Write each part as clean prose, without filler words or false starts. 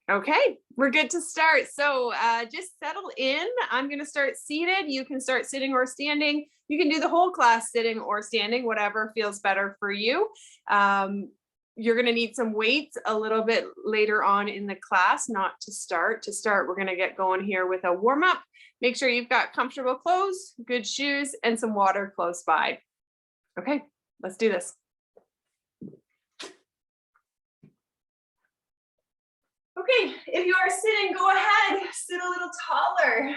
Okay, we're good to start. So just settle in. I'm going to start seated. You can start sitting or standing. You can do the whole class sitting or standing, whatever feels better for you. Um, you're going to need some weights a little bit later on in the class, not to start. To start, we're going to get going here with a warm up. Make sure you've got comfortable clothes, good shoes, and some water close by. Okay, let's do this. Okay, if you are sitting, go ahead, sit a little taller.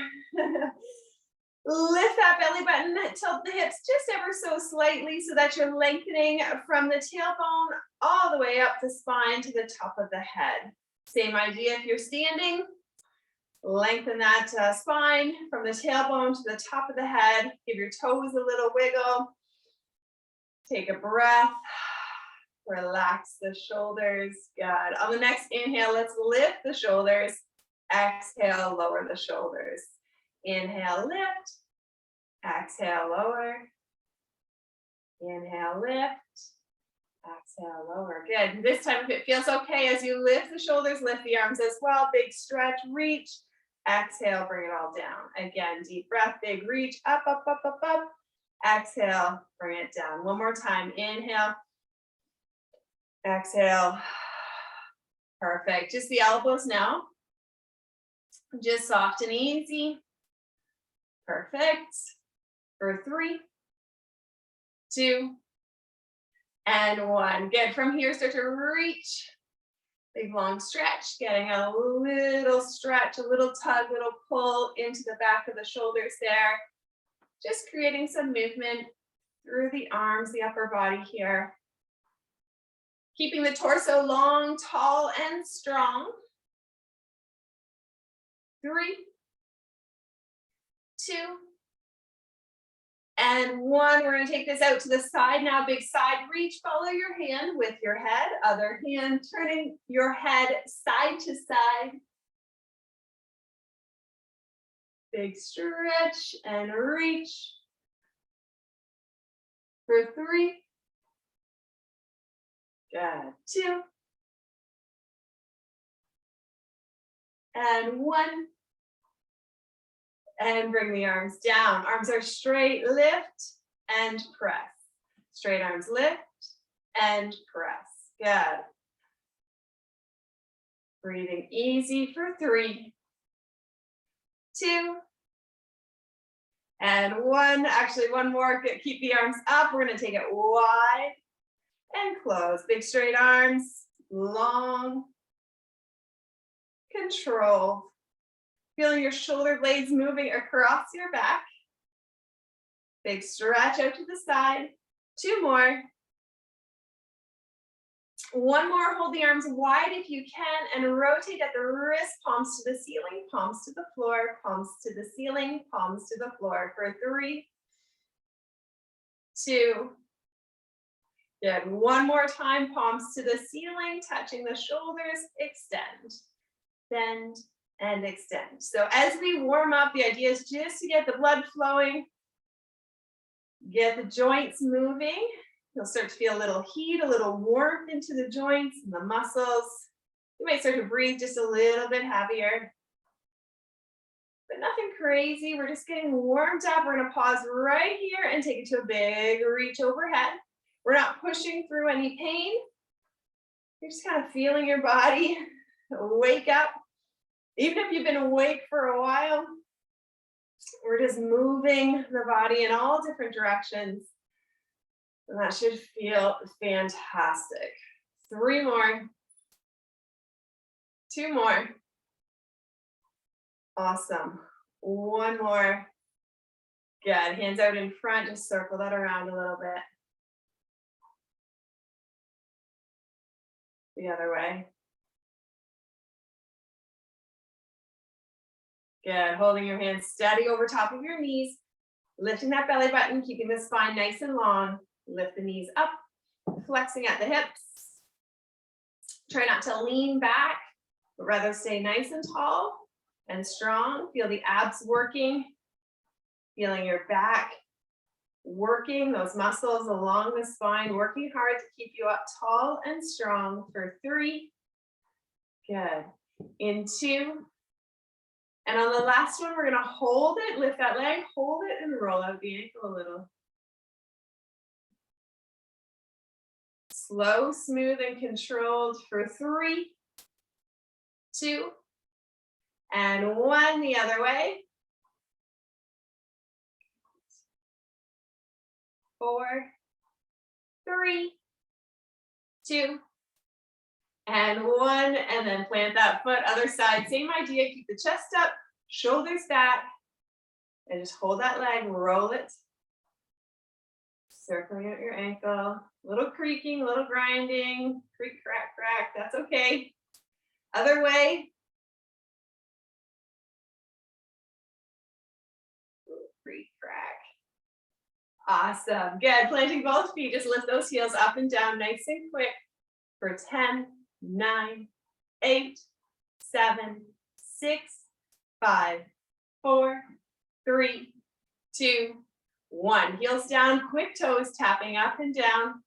Lift that belly button, tilt the hips just ever so slightly so that you're lengthening from the tailbone all the way up the spine to the top of the head. Same idea if you're standing. Lengthen that spine from the tailbone to the top of the head. Give your toes a little wiggle. Take a breath. Relax the shoulders. Good. On the next inhale, let's lift the shoulders. Exhale, lower the shoulders. Inhale, lift. Exhale, lower. Inhale, lift. Exhale, lower. Good. This time, if it feels okay, as you lift the shoulders, lift the arms as well. Big stretch, reach. Exhale, bring it all down. Again, deep breath, big reach. Up, up, up, up, up. Exhale, bring it down. One more time. Inhale. Exhale. Perfect. Just the elbows now. Just soft and easy. Perfect. For 3, 2, and 1. Good. From here, start to reach. Big long stretch. Getting a little stretch, a little tug, little pull into the back of the shoulders there. Just creating some movement through the arms, the upper body here. Keeping the torso long, tall, and strong. 3, 2, and 1. We're going to take this out to the side now. Big side reach. Follow your hand with your head. Other hand turning your head side to side. Big stretch and reach. For 3. Good. 2. And 1. And bring the arms down. Arms are straight. Lift and press. Straight arms lift and press. Good. Breathing easy for 3, 2, and 1. Actually, one more. Keep the arms up. We're going to take it wide and close. Big straight arms. Long. Control. Feeling your shoulder blades moving across your back. Big stretch out to the side. 2 more. 1 more. Hold the arms wide if you can and rotate at the wrist, palms to the ceiling, palms to the floor, palms to the ceiling, palms to the floor for 3, 2. Good. 1 more time. Palms to the ceiling, touching the shoulders. Extend. Bend. And extend. So as we warm up, the idea is just to get the blood flowing, get the joints moving. You'll start to feel a little heat, a little warmth into the joints and the muscles. You might start to breathe just a little bit heavier, but nothing crazy. We're just getting warmed up. We're going to pause right here and take it to a big reach overhead. We're not pushing through any pain. You're just kind of feeling your body wake up. Even if you've been awake for a while, we're just moving the body in all different directions. And that should feel fantastic. 3 more. 2 more. Awesome. 1 more. Good. Hands out in front. Just circle that around a little bit. The other way. Good. Holding your hands steady over top of your knees. Lifting that belly button, keeping the spine nice and long. Lift the knees up. Flexing at the hips. Try not to lean back, but rather stay nice and tall and strong. Feel the abs working. Feeling your back working, those muscles along the spine, working hard to keep you up tall and strong for 3. Good. in 2. And on the last one, we're gonna hold it, lift that leg, hold it, and roll out the ankle a little. Slow, smooth, and controlled for 3, 2, and 1 the other way. 4, 3, 2, and 1, and then plant that foot, other side, same idea, keep the chest up, shoulders back, and just hold that leg, roll it, circling out your ankle, little creaking, little grinding, creak, crack, crack, that's okay. Other way. Creak, crack. Awesome, good, planting both feet, just lift those heels up and down, nice and quick, for 10, 9, 8, 7, 6, 5, 4, 3, 2, 1. Heels down, quick toes tapping up and down.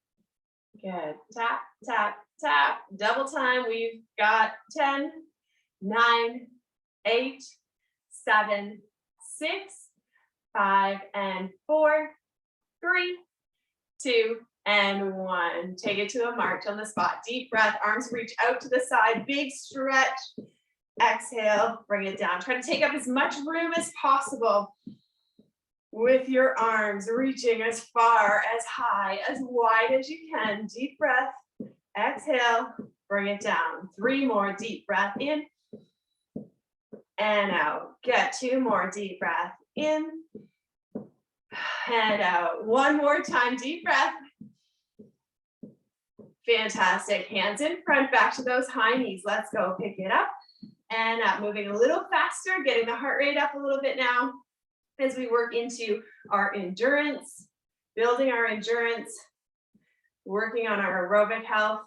Good. Tap, tap, tap. Double time. We've got 10, 9, 8, 7, 6, 5, and 4, 3, 2, and 1. Take it to a march on the spot. Deep breath, arms reach out to the side, big stretch. Exhale, bring it down. Try to take up as much room as possible with your arms, reaching as far, as high, as wide as you can. Deep breath, exhale, bring it down. 3 more, deep breath in and out. Get 2 more, deep breath in and out. 1 more time, deep breath. Fantastic. Hands in front, back to those high knees. Let's go. Pick it up and up. Moving a little faster, getting the heart rate up a little bit now as we work into our endurance, building our endurance, working on our aerobic health.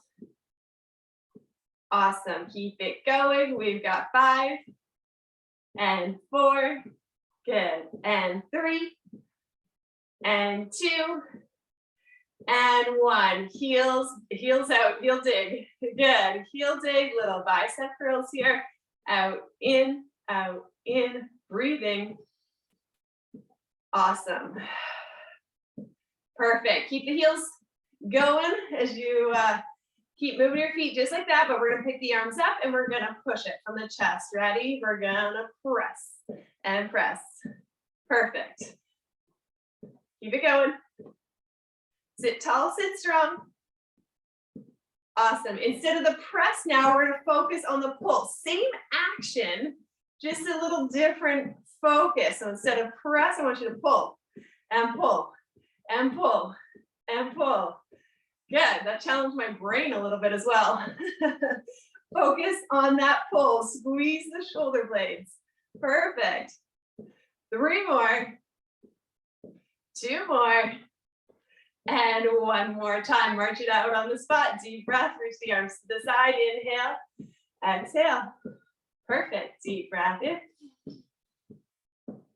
Awesome. Keep it going. We've got 5 and 4. Good. And 3 and 2. And 1, heels out, heel dig. Good, heel dig, little bicep curls here. Out, in, breathing. Awesome. Perfect, keep the heels going as you keep moving your feet just like that, but we're gonna pick the arms up and we're gonna push it from the chest. Ready? We're gonna press and press. Perfect. Keep it going. Sit tall, sit strong. Awesome. Instead of the press now, we're going to focus on the pull. Same action, just a little different focus. So instead of press, I want you to pull and pull and pull and pull. Good. That challenged my brain a little bit as well. Focus on that pull. Squeeze the shoulder blades. Perfect. 3 more. 2 more. And 1 more time, march it out on the spot. Deep breath, reach the arms to the side. Inhale, exhale. Perfect. Deep breath in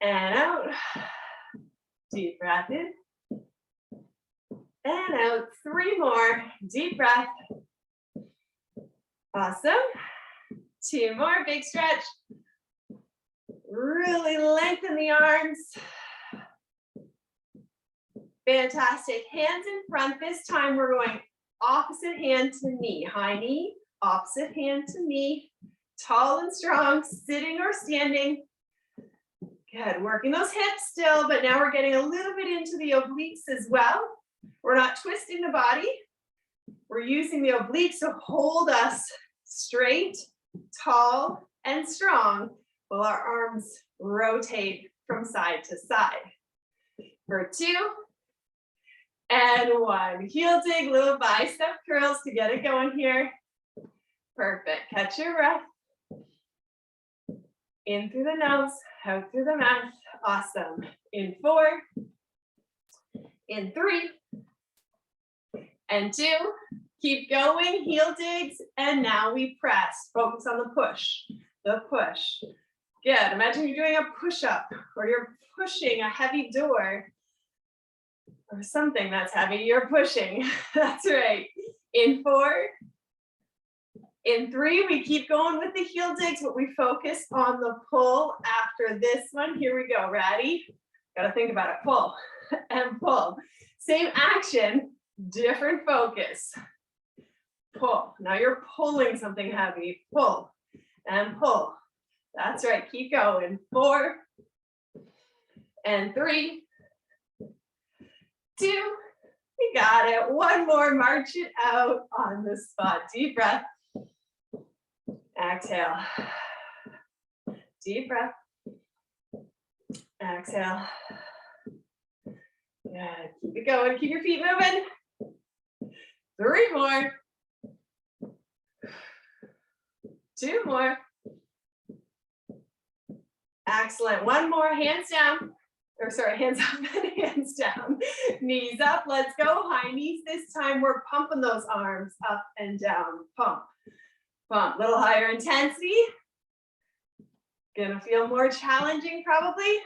and out. Deep breath in and out. 3 more. Deep breath. Awesome. 2 more. Big stretch. Really lengthen the arms. Fantastic. Hands in front. This time we're going opposite hand to knee. High knee, opposite hand to knee. Tall and strong, sitting or standing. Good. Working those hips still, but now we're getting a little bit into the obliques as well. We're not twisting the body. We're using the obliques to hold us straight, tall, and strong while our arms rotate from side to side. For 2. And 1, heel dig, little bicep curls to get it going here. Perfect, catch your breath. In through the nose, out through the mouth. Awesome. In 4, in 3, and 2. Keep going, heel digs, and now we press. Focus on the push, the push. Good, imagine you're doing a push-up or you're pushing a heavy door. Or something that's heavy, you're pushing. That's right. In 4, In 3, we keep going with the heel digs, but we focus on the pull after this one. Here we go. Ready? Gotta think about it. Pull and pull. Same action, different focus. Pull. Now you're pulling something heavy. Pull and pull. That's right. Keep going. 4 and 3, 2. You got it. One more. March it out on the spot. Deep breath. Exhale. Deep breath. Exhale. Good. Keep it going. Keep your feet moving. 3 more. 2 more. Excellent. 1 more. Hands down. Or sorry, hands up and hands down. Knees up. Let's go. High knees. This time we're pumping those arms up and down. Pump. Pump. Little higher intensity. Gonna feel more challenging probably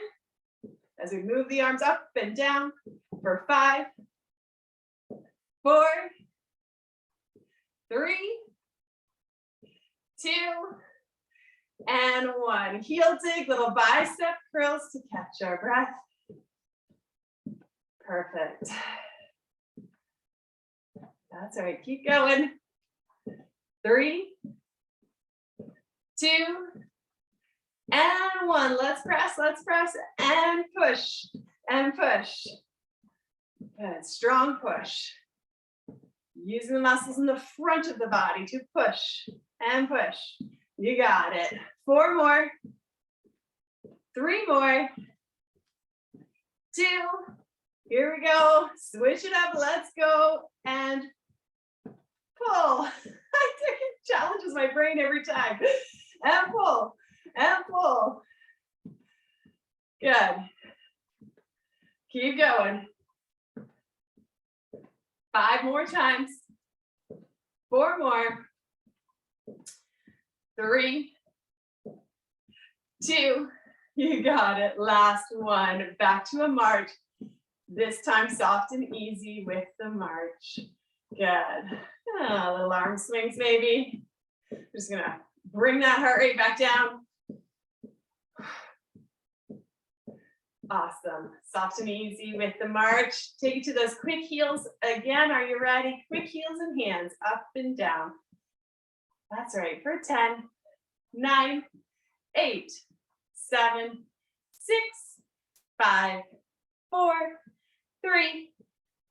as we move the arms up and down for 5, 4, 3, 2, and 1. Heel dig, little bicep curls to catch our breath. Perfect. That's all right. Keep going. 3, 2, and 1. Let's press and push and push. Good. Strong push. Using the muscles in the front of the body to push and push. You got it. 4 more. 3 more. 2. Here we go. Switch it up. Let's go and pull. It challenges my brain every time. And pull. And pull. Good. Keep going. 5 more times. 4 more. 3, 2, you got it. Last one. Back to a march. This time soft and easy with the march. Good. Little arm swings maybe. Just gonna bring that heart rate back down. Awesome. Soft and easy with the march. Take it to those quick heels again. Are you ready? Quick heels and hands up and down. That's right. For 10, 9, 8, 7, 6, 5, 4, 3,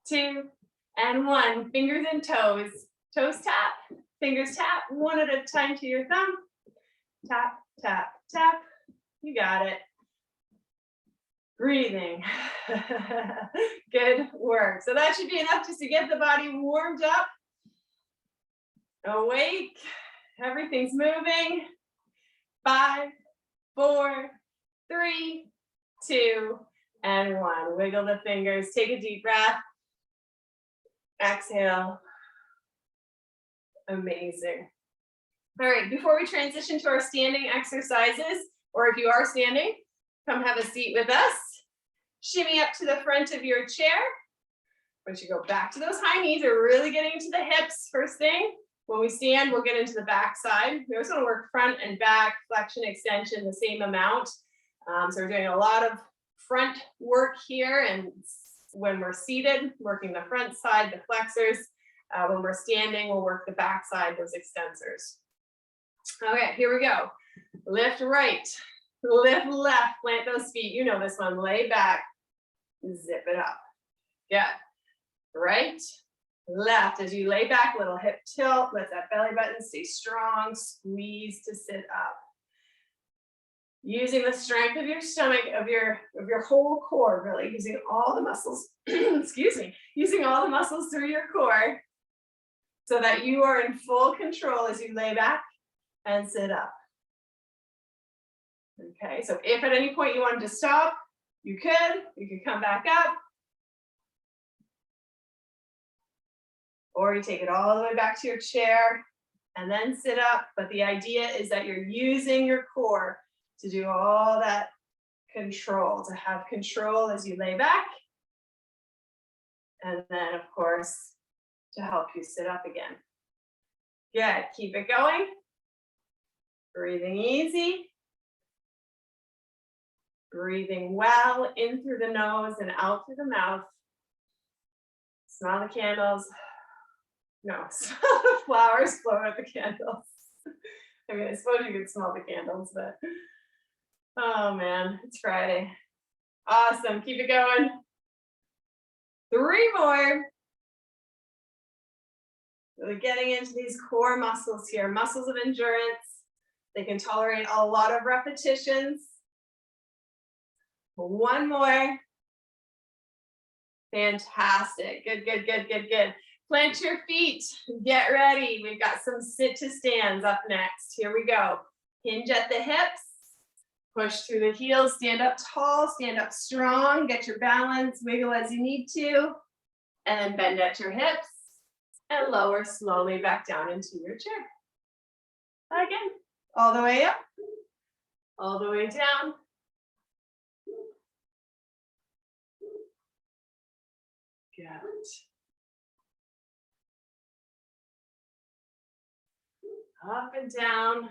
2, and 1. Fingers and toes. Toes tap. Fingers tap. One at a time to your thumb. Tap, tap, tap. You got it. Breathing. Good work. So that should be enough just to get the body warmed up. Awake. Everything's moving. 5, 4, 3, 2, and 1. Wiggle the fingers. Take a deep breath. Exhale. Amazing. All right, before we transition to our standing exercises, or if you are standing, come have a seat with us. Shimmy up to the front of your chair. Once you go back to those high knees, we're really getting into the hips first thing. When we stand, we'll get into the back side. We also want to work front and back, flexion, extension, the same amount. So we're doing a lot of front work here, and when we're seated, working the front side, the flexors. When we're standing, we'll work the back side, those extensors. Okay, here we go. Lift right, lift left, plant those feet. You know this one, lay back, zip it up. Good. Right, left. As you lay back, little hip tilt, let that belly button stay strong, squeeze to sit up. Using the strength of your stomach, of your whole core, really, using all the muscles, excuse me, using all the muscles through your core so that you are in full control as you lay back and sit up. Okay, so if at any point you wanted to stop, you could come back up. Or you take it all the way back to your chair and then sit up. But the idea is that you're using your core to do all that control, to have control as you lay back. And then, of course, to help you sit up again. Good, keep it going. Breathing easy. Breathing well in through the nose and out through the mouth. Smell the candles. No, smell the flowers, blow out the candles. I mean, I suppose you could smell the candles, but oh man, it's Friday. Awesome, keep it going. 3 more. Really getting into these core muscles here, muscles of endurance. They can tolerate a lot of repetitions. 1 more. Fantastic. Good, good, good, good, good. Plant your feet. Get ready. We've got some sit to stands up next. Here we go. Hinge at the hips. Push through the heels. Stand up tall. Stand up strong. Get your balance. Wiggle as you need to. And then bend at your hips. And lower slowly back down into your chair. Again. All the way up. All the way down. Good. Up and down.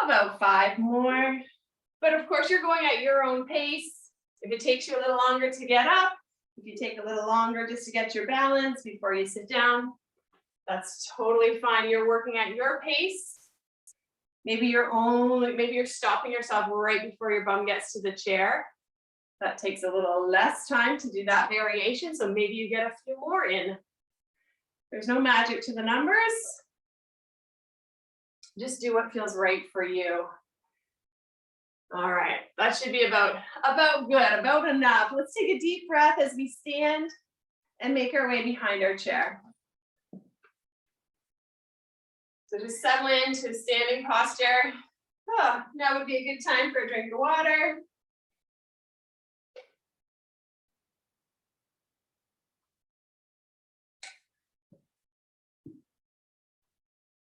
About 5 more. But of course, you're going at your own pace. If it takes you a little longer to get up, if you take a little longer just to get your balance before you sit down, that's totally fine. You're working at your pace. Maybe you're stopping yourself right before your bum gets to the chair. That takes a little less time to do that variation, so maybe you get a few more in. There's no magic to the numbers. Just do what feels right for you. All right, that should be about good, about enough. Let's take a deep breath as we stand and make our way behind our chair. So just settle into a standing posture. Oh, now would be a good time for a drink of water.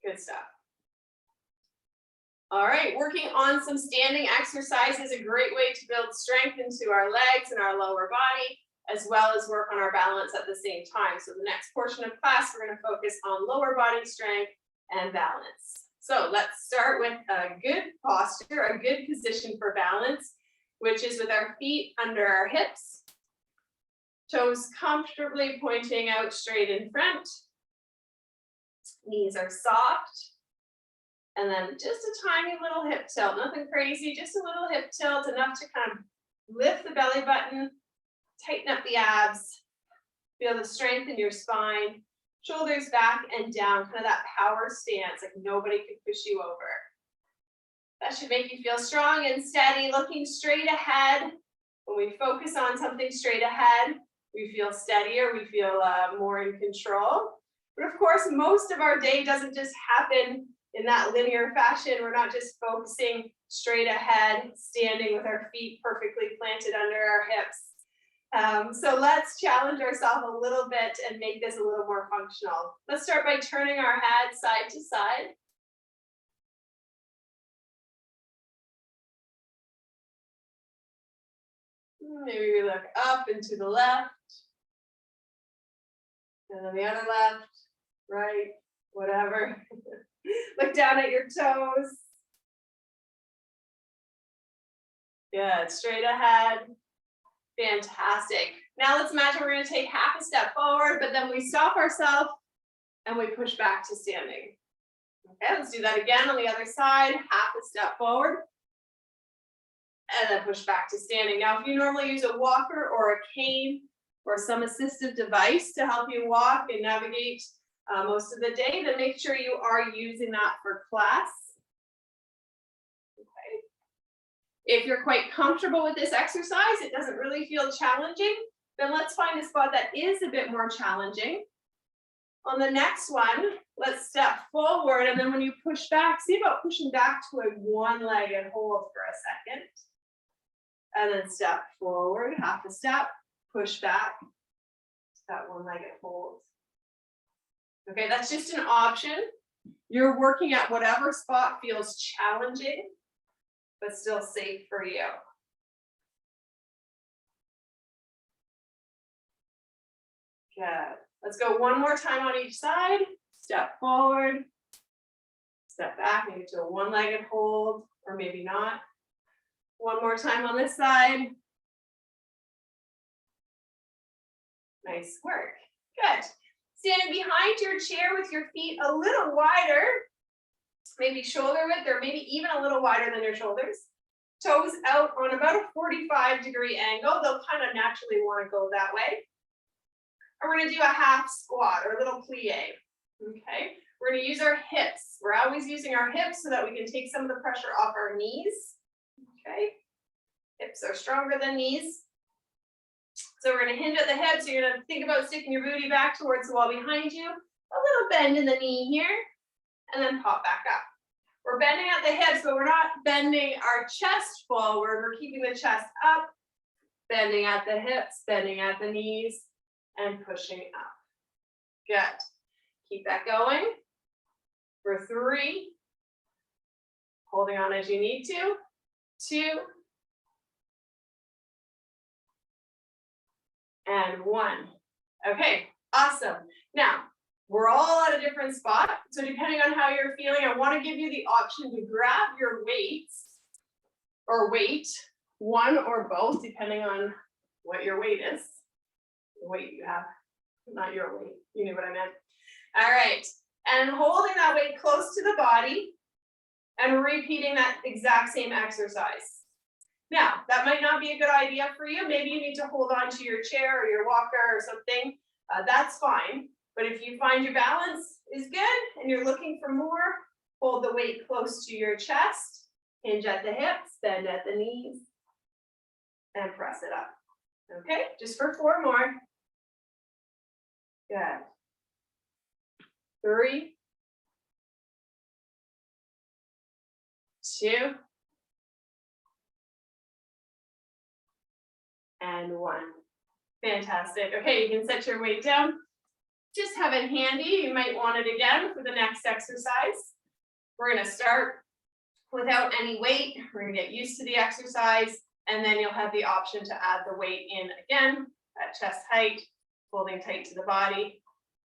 Good stuff. All right, working on some standing exercise is a great way to build strength into our legs and our lower body, as well as work on our balance at the same time. So the next portion of class, we're going to focus on lower body strength and balance. So let's start with a good posture, a good position for balance, which is with our feet under our hips, toes comfortably pointing out straight in front, knees are soft. And then just a tiny little hip tilt, nothing crazy, just a little hip tilt, enough to kind of lift the belly button, tighten up the abs, feel the strength in your spine, shoulders back and down, kind of that power stance, like nobody can push you over. That should make you feel strong and steady, looking straight ahead. When we focus on something straight ahead, we feel steadier, we feel more in control. But of course, most of our day doesn't just happen in that linear fashion. We're not just focusing straight ahead, standing with our feet perfectly planted under our hips. So let's challenge ourselves a little bit and make this a little more functional. Let's start by turning our head side to side. Maybe we look up and to the left, and then the other left, right, whatever. Look down at your toes. Good, straight ahead. Fantastic. Now let's imagine we're going to take half a step forward, but then we stop ourselves and we push back to standing. Okay, let's do that again on the other side. Half a step forward and then push back to standing. Now, if you normally use a walker or a cane or some assistive device to help you walk and navigate most of the day, then make sure you are using that for class. Okay. If you're quite comfortable with this exercise, it doesn't really feel challenging, then let's find a spot that is a bit more challenging. On the next one, let's step forward, and then when you push back, see about pushing back to a one-legged hold for a second. And then step forward, half a step, push back, that one-legged hold. Okay, that's just an option. You're working at whatever spot feels challenging, but still safe for you. Good. Let's go one more time on each side. step forward, step back, maybe to a one-legged hold, or maybe not. One more time on this side. Nice work. Good. Standing behind your chair with your feet a little wider, maybe shoulder width, or maybe even a little wider than your shoulders. Toes out on about a 45-degree angle. They'll kind of naturally want to go that way. And we're going to do a half squat or a little plie. Okay. We're going to use our hips. We're always using our hips so that we can take some of the pressure off our knees. Okay. Hips are stronger than knees. So we're going to hinge at the hips. You're going to think about sticking your booty back towards the wall behind you. A little bend in the knee here, and then pop back up. We're bending at the hips, but we're not bending our chest forward. We're keeping the chest up, bending at the hips, bending at the knees, and pushing up. Good. Keep that going for 3. Holding on as you need to. 2. And 1. Okay, awesome. Now, we're all at a different spot. So depending on how you're feeling, I want to give you the option to grab your weights or weight, one or both, depending on what your weight is. The weight you have, not your weight. You knew what I meant. All right. And holding that weight close to the body and repeating that exact same exercise. Now, that might not be a good idea for you. Maybe you need to hold on to your chair or your walker or something. That's fine. But if you find your balance is good and you're looking for more, hold the weight close to your chest, hinge at the hips, bend at the knees, and press it up. Okay, just for 4 more. Good. 3, 2, and 1. Fantastic. Okay, you can set your weight down. Just have it handy. You might want it again for the next exercise. We're going to start without any weight. We're going to get used to the exercise, and then you'll have the option to add the weight in again at chest height, holding tight to the body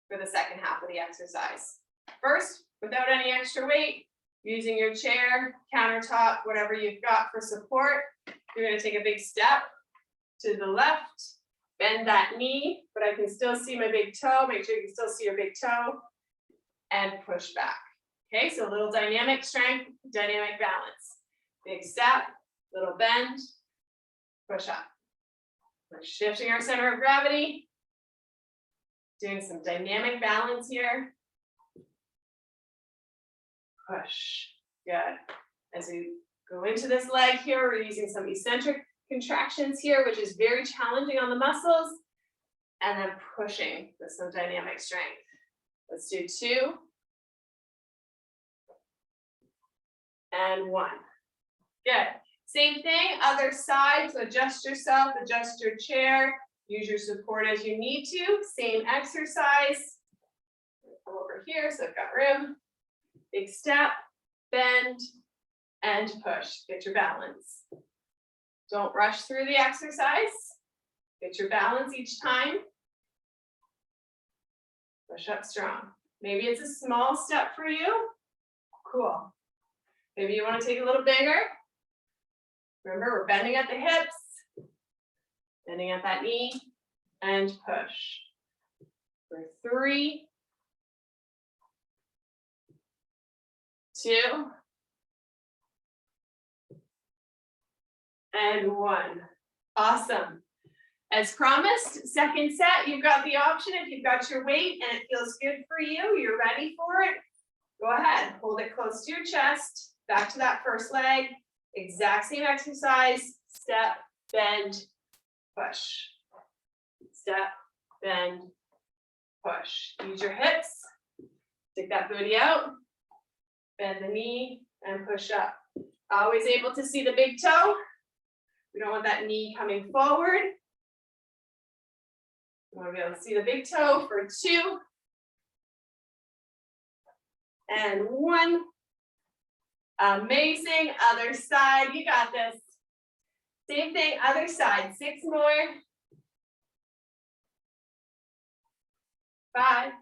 for the second half of the exercise. First, without any extra weight, using your chair, countertop, whatever you've got for support, you're going to take a big step to the left. Bend that knee, but I can still see my big toe. Make sure you can still see your big toe. And push back. Okay, so a little dynamic strength, dynamic balance. Big step, little bend, push up. We're shifting our center of gravity. Doing some dynamic balance here. Push. Good. As we go into this leg here, we're using some eccentric contractions here, which is very challenging on the muscles, and then pushing with some dynamic strength. Let's do 2 and 1. Good. Same thing, other side. So adjust yourself, adjust your chair, use your support as you need to. Same exercise. Come over here so I've got room. Big step, bend, and push. Get your balance. Don't rush through the exercise. Get your balance each time. Push up strong. Maybe it's a small step for you. Cool. Maybe you want to take a little bigger. Remember, we're bending at the hips, bending at that knee, and push. For 3, 2, and 1. Awesome. As promised, second set, you've got the option. If you've got your weight and it feels good for you, you're ready for it, go ahead. Hold it close to your chest. Back to that first leg. Exact same exercise. Step, bend, push. Step, bend, push. Use your hips. Stick that booty out. Bend the knee and push up. Always able to see the big toe. We don't want that knee coming forward. You want to be able to see the big toe for 2 and 1. Amazing. Other side. You got this. Same thing. Other side. 6 more. 5.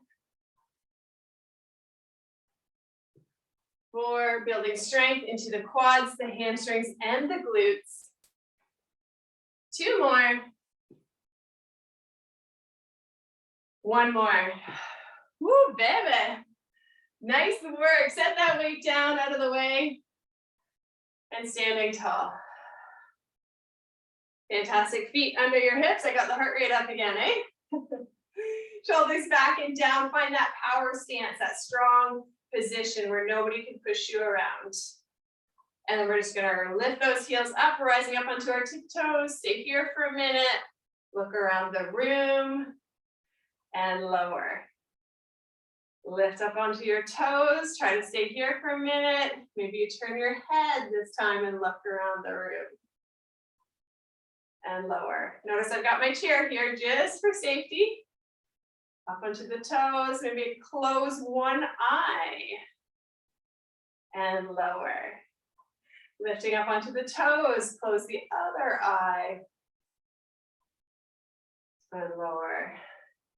4, building strength into the quads, the hamstrings, and the glutes. 2 more. 1 more. Woo, baby. Nice work. Set that weight down out of the way. And standing tall. Fantastic. Feet under your hips. I got the heart rate up again, eh? Shoulders back and down. Find that power stance, that strong position where nobody can push you around. And then we're just gonna lift those heels up, rising up onto our tiptoes. Stay here for a minute. Look around the room and lower. Lift up onto your toes. Try to stay here for a minute. Maybe you turn your head this time and look around the room. And lower. Notice I've got my chair here just for safety. Up onto the toes, maybe close one eye. And lower. Lifting up onto the toes, close the other eye. And lower.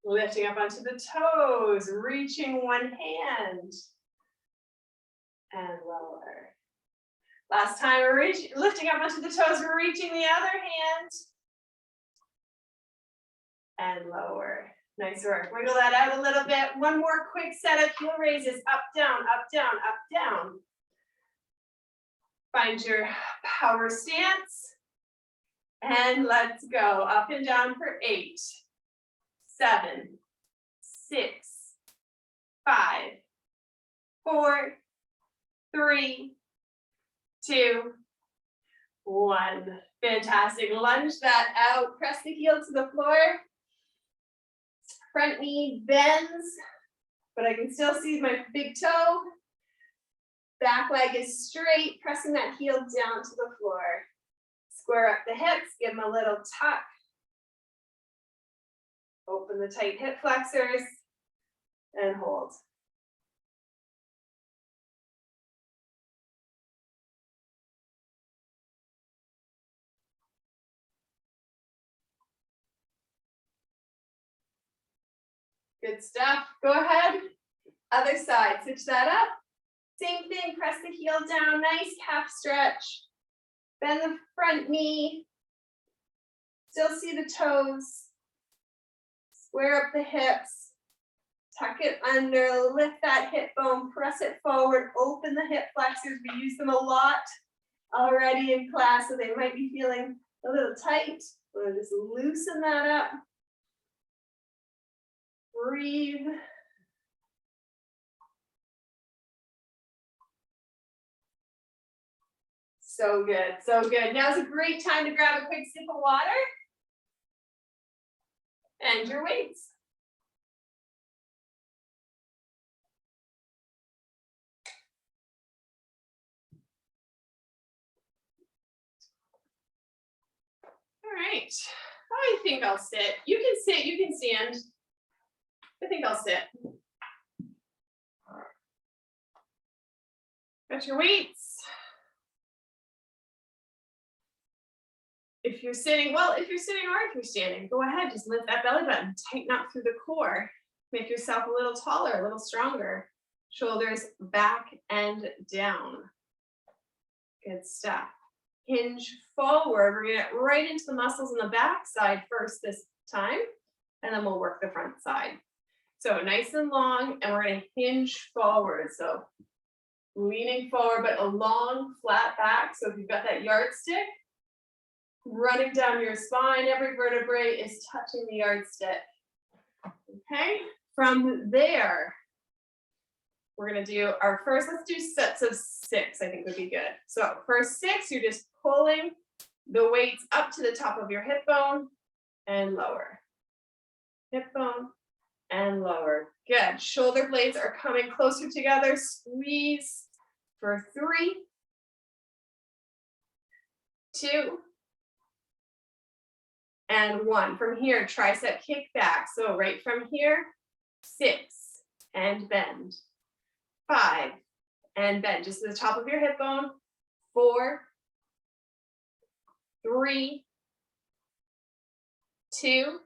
Lifting up onto the toes, reaching one hand. And lower. Last time, we're lifting up onto the toes, we're reaching the other hand. And lower. Nice work. Wiggle that out a little bit. One more quick set of heel raises. Up, down, up, down, up, down. Find your power stance. And let's go. Up and down for 8, 7, 6, 5, 4, 3, 2, 1. Fantastic. Lunge that out. Press the heel to the floor. Front knee bends, but I can still see my big toe. Back leg is straight, pressing that heel down to the floor. Square up the hips, give them a little tuck. Open the tight hip flexors and hold. Good stuff. Go ahead. Other side. Switch that up. Same thing. Press the heel down. Nice calf stretch. Bend the front knee. Still see the toes. Square up the hips. Tuck it under. Lift that hip bone. Press it forward. Open the hip flexors. We use them a lot already in class, so they might be feeling a little tight. We'll just loosen that up. Breathe. So good, so good. Now's a great time to grab a quick sip of water and your weights. All right, I think I'll sit. You can sit, you can stand. I think I'll sit. Got your weights. If you're sitting, well, if you're sitting or if you're standing, go ahead, just lift that belly button, tighten up through the core. Make yourself a little taller, a little stronger. Shoulders back and down. Good stuff. Hinge forward. We're gonna get right into the muscles in the back side first this time, and then we'll work the front side. So nice and long, and we're gonna hinge forward. So leaning forward, but a long, flat back. So if you've got that yardstick, running down your spine, every vertebrae is touching the yardstick. Okay, from there, we're gonna do our first, let's do sets of 6, I think would be good. So first 6, you're just pulling the weights up to the top of your hip bone and lower. Hip bone and lower. Good. Shoulder blades are coming closer together. Squeeze for 3, 2, and 1. From here, tricep kick back. So right from here, 6 and bend. 5 and bend just to the top of your hip bone. 4, 3, 2,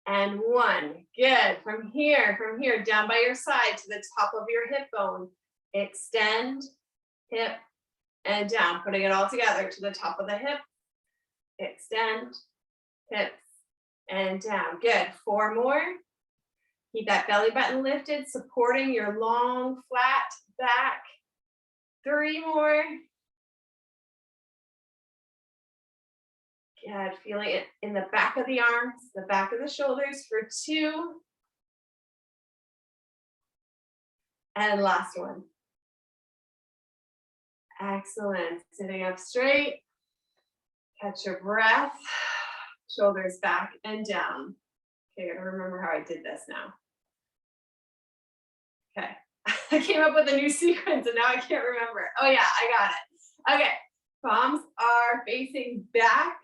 and 1. Good. From here, down by your side to the top of your hip bone. extend, hip, and down, putting it all together to the top of the hip, extend, hips, and down. Good. 4 more. Keep that belly button lifted, supporting your long, flat back. 3 more. Good. Feeling it in the back of the arms, the back of the shoulders for 2. And last one. Excellent. Sitting up straight. Catch your breath. Shoulders back and down. Okay, I gotta remember how I did this now. Okay. I came up with a new sequence and now I can't remember it. Oh yeah, I got it. Okay. Palms are facing back.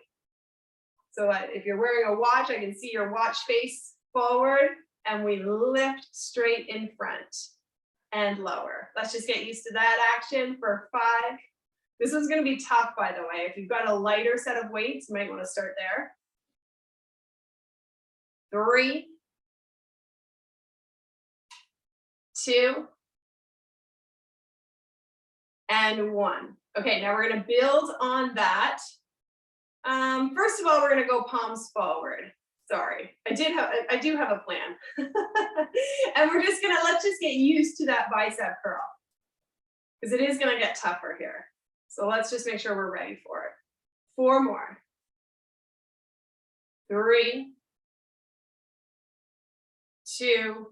So if you're wearing a watch, I can see your watch face forward, and we lift straight in front and lower. Let's just get used to that action for 5. This one's going to be tough, by the way. If you've got a lighter set of weights, you might want to start there. 3, 2, and 1. Okay, now we're going to build on that. First of all, we're going to go palms forward. Sorry, I do have a plan. And let's just get used to that bicep curl, because it is going to get tougher here. So let's just make sure we're ready for it. 4 more. 3, 2,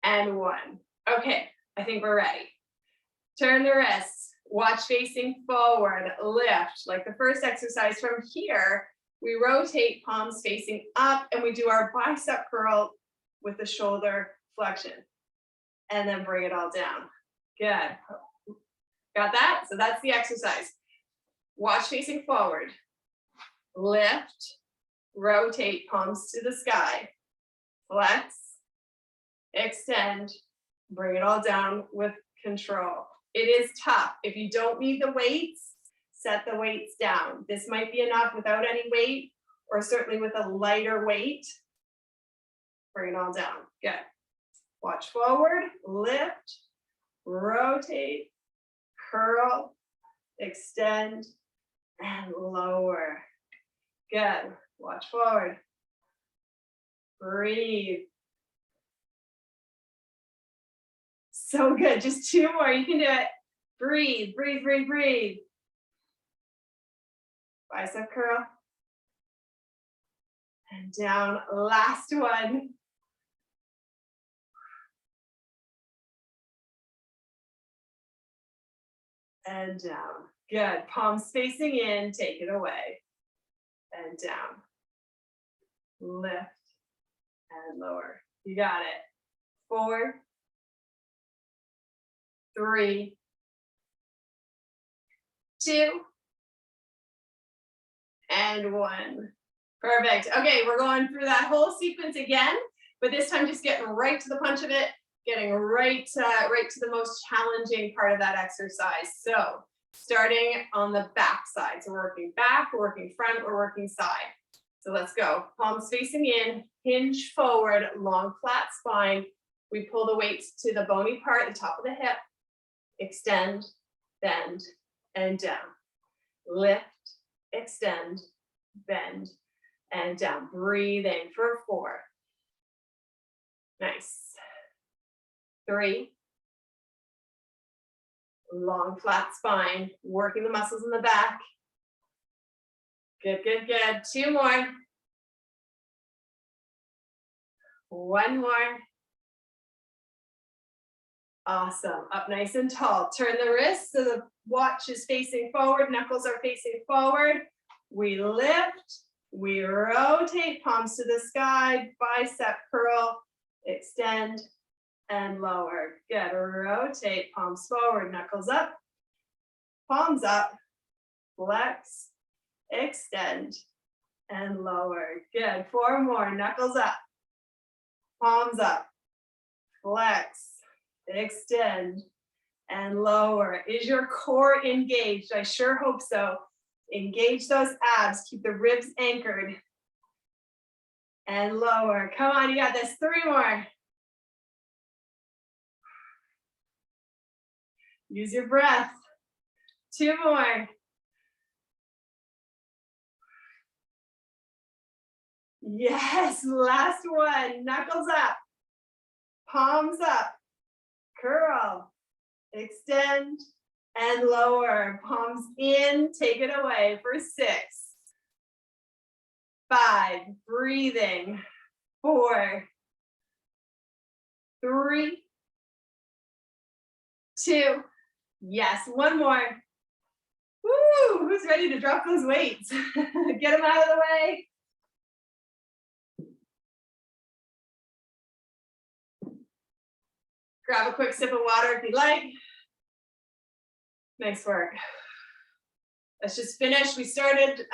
and 1. Okay, I think we're ready. Turn the wrists, watch facing forward, lift. Like the first exercise from here, we rotate palms facing up and we do our bicep curl with the shoulder flexion. And then bring it all down. Good. Got that? So that's the exercise. Watch facing forward, lift, rotate palms to the sky, flex, extend, bring it all down with control. It is tough. If you don't need the weights, set the weights down. This might be enough without any weight, or certainly with a lighter weight. Bring it all down. Good. Watch forward, lift, rotate, curl, extend, and lower. Good. Watch forward. Breathe. So good. Just 2 more. You can do it. Breathe, breathe, breathe, breathe. Bicep curl. And down. Last one. And down. Good. Palms facing in. Take it away. And down. Lift and lower. You got it. 4, 3, 2, and 1. Perfect. Okay, we're going through that whole sequence again, but this time just getting right to the punch of it, getting right to the most challenging part of that exercise. So starting on the back side. So we're working back, we're working front, we're working side. So let's go. Palms facing in, hinge forward, long flat spine. We pull the weights to the bony part, the top of the hip. Extend, bend, and down. Lift, extend, bend, and down. Breathe in for 4. Nice. 3. Long flat spine, working the muscles in the back. Good, good, good. 2 more. 1 more. Awesome. Up nice and tall. Turn the wrists so the watch is facing forward, knuckles are facing forward. We lift, we rotate, palms to the sky, bicep curl, extend, and lower. Good. Rotate, palms forward, knuckles up, palms up, flex, extend, and lower. Good. 4 more. Knuckles up, palms up, flex, extend, and lower. Is your core engaged? I sure hope so. Engage those abs. Keep the ribs anchored. And lower. Come on, you got this. 3 more. Use your breath. 2 more. Yes, last one. Knuckles up. Palms up. Curl. Extend and lower. Palms in. Take it away for 6. 5. Breathing. 4. 3. 2. Yes, one more. Woo! Who's ready to drop those weights? Get them out of the way. Grab a quick sip of water if you'd like. Nice work. Let's just finish. We started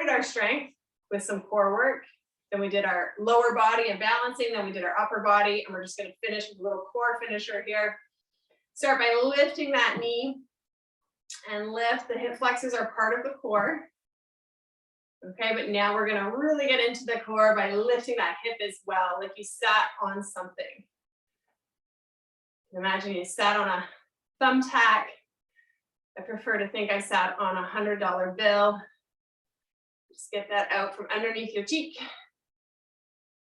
our strength with some core work. Then we did our lower body and balancing. Then we did our upper body, and we're just going to finish with a little core finisher here. Start by lifting that knee and lift. The hip flexors are part of the core. Okay, but now we're going to really get into the core by lifting that hip as well, like you sat on something. Imagine you sat on a thumbtack. I prefer to think I sat on a $100 bill. Just get that out from underneath your cheek.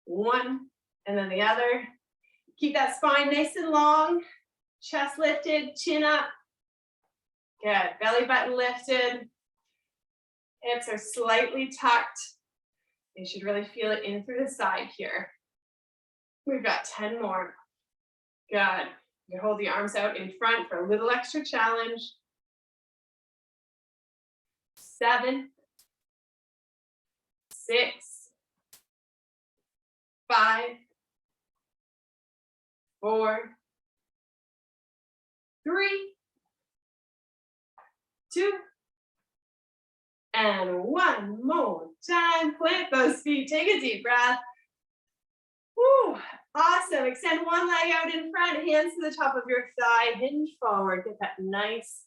One, and then the other. Keep that spine nice and long. Chest lifted, chin up. Good, belly button lifted. Hips are slightly tucked. You should really feel it in through the side here. We've got 10 more. Good. You hold the arms out in front for a little extra challenge. 7, 6, 5, 4, 3, 2, and 1 more time. Plant those feet. Take a deep breath. Woo. Awesome. Extend one leg out in front, hands to the top of your thigh, hinge forward. Get that nice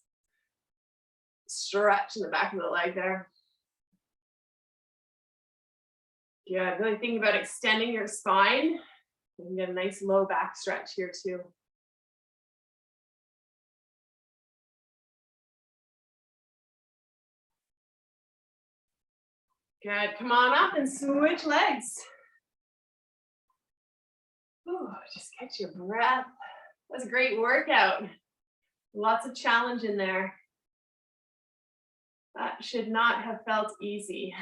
stretch in the back of the leg there. Good. Really thinking about extending your spine. You can get a nice low back stretch here too. Good. Come on up and switch legs. Ooh, just catch your breath. That's a great workout. Lots of challenge in there. That should not have felt easy.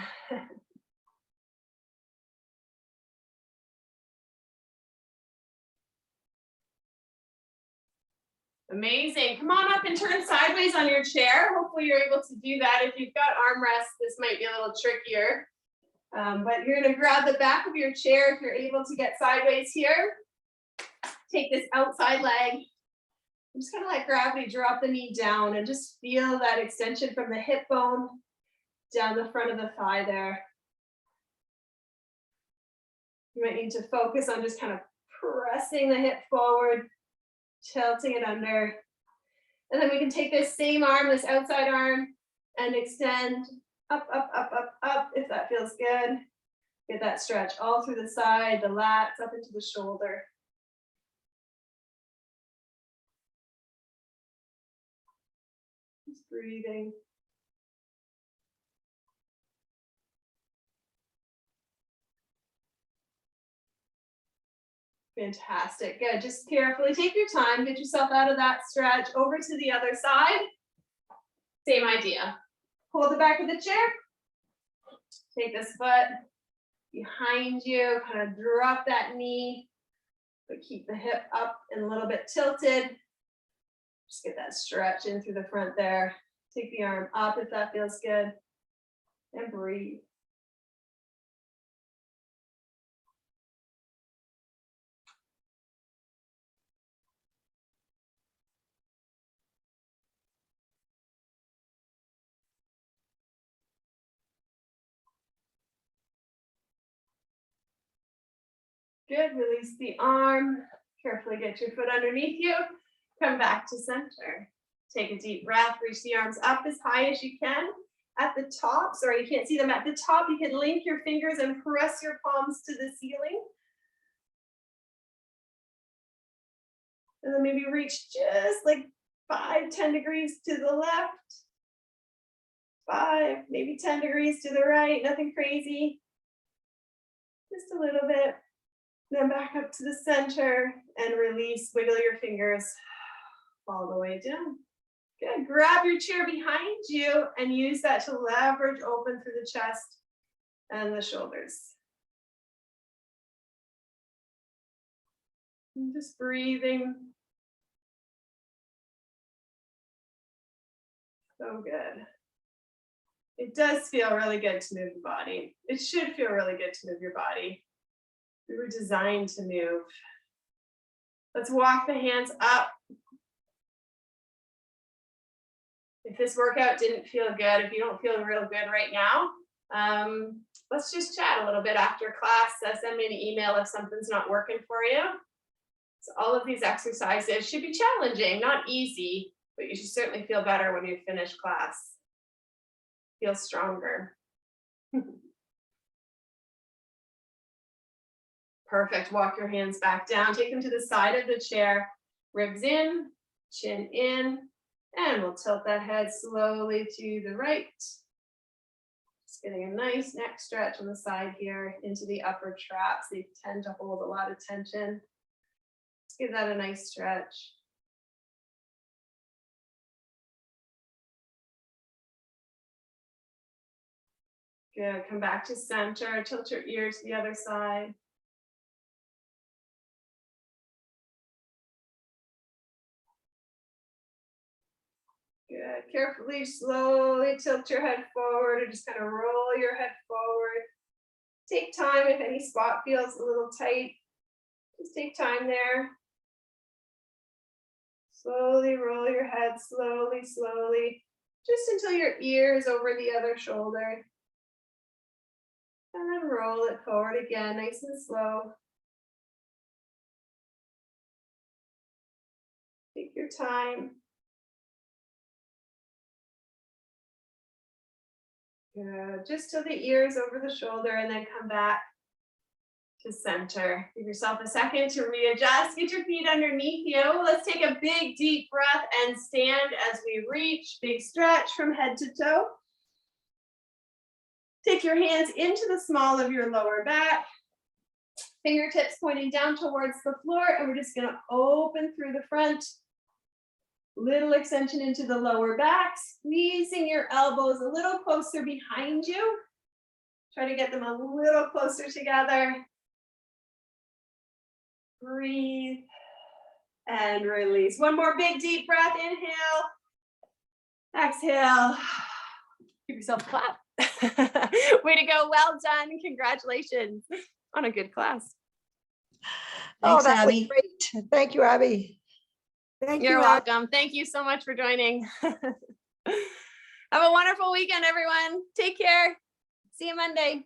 Amazing. Come on up and turn sideways on your chair. Hopefully you're able to do that. If you've got armrests, this might be a little trickier. But you're going to grab the back of your chair if you're able to get sideways here. Take this outside leg. I'm just going to let gravity drop the knee down and just feel that extension from the hip bone down the front of the thigh there. You might need to focus on just kind of pressing the hip forward, tilting it under. And then we can take this same arm, this outside arm, and extend up, up, up, up, up, if that feels good. Get that stretch all through the side, the lats, up into the shoulder. Just breathing. Fantastic. Good. Just carefully take your time. Get yourself out of that stretch. Over to the other side. Same idea. Hold the back of the chair. Take this foot behind you. Kind of drop that knee. But keep the hip up and a little bit tilted. Just get that stretch in through the front there. Take the arm up if that feels good. And breathe. Good, release the arm. Carefully get your foot underneath you. Come back to center. Take a deep breath, reach the arms up as high as you can. At the top, sorry, you can't see them. At the top, you can link your fingers and press your palms to the ceiling. And then maybe reach just like 5, 10 degrees to the left. 5, maybe 10 degrees to the right, nothing crazy. Just a little bit. Then back up to the center and release, wiggle your fingers all the way down. Good, grab your chair behind you and use that to leverage open through the chest and the shoulders. And just breathing. So good. It does feel really good to move the body. It should feel really good to move your body. We were designed to move. Let's walk the hands up. If this workout didn't feel good, if you don't feel real good right now, let's just chat a little bit after class. Send me an email if something's not working for you. So all of these exercises should be challenging, not easy, but you should certainly feel better when you finish class. Feel stronger. Perfect. Walk your hands back down. Take them to the side of the chair. Ribs in, chin in, and we'll tilt that head slowly to the right. Just getting a nice neck stretch on the side here into the upper traps. They tend to hold a lot of tension. Let's give that a nice stretch. Good. Come back to center. Tilt your ears to the other side. Good. Carefully, slowly tilt your head forward, or just kind of roll your head forward. Take time if any spot feels a little tight. Just take time there. Slowly roll your head, slowly, slowly, just until your ear is over the other shoulder. And then roll it forward again, nice and slow. Take your time. Good. Just till the ears over the shoulder, and then come back to center. Give yourself a second to readjust. Get your feet underneath you. Let's take a big deep breath and stand as we reach. Big stretch from head to toe. Take your hands into the small of your lower back. Fingertips pointing down towards the floor, and we're just going to open through the front. Little extension into the lower back, squeezing your elbows a little closer behind you. Try to get them a little closer together. Breathe and release. One more big deep breath. Inhale. Exhale. Give yourself a clap. Way to go. Well done. Congratulations on a good class. Thanks, Abby. Great. Thank you, Abby. You're welcome. Thank you so much for joining. Have a wonderful weekend, everyone. Take care. See you Monday.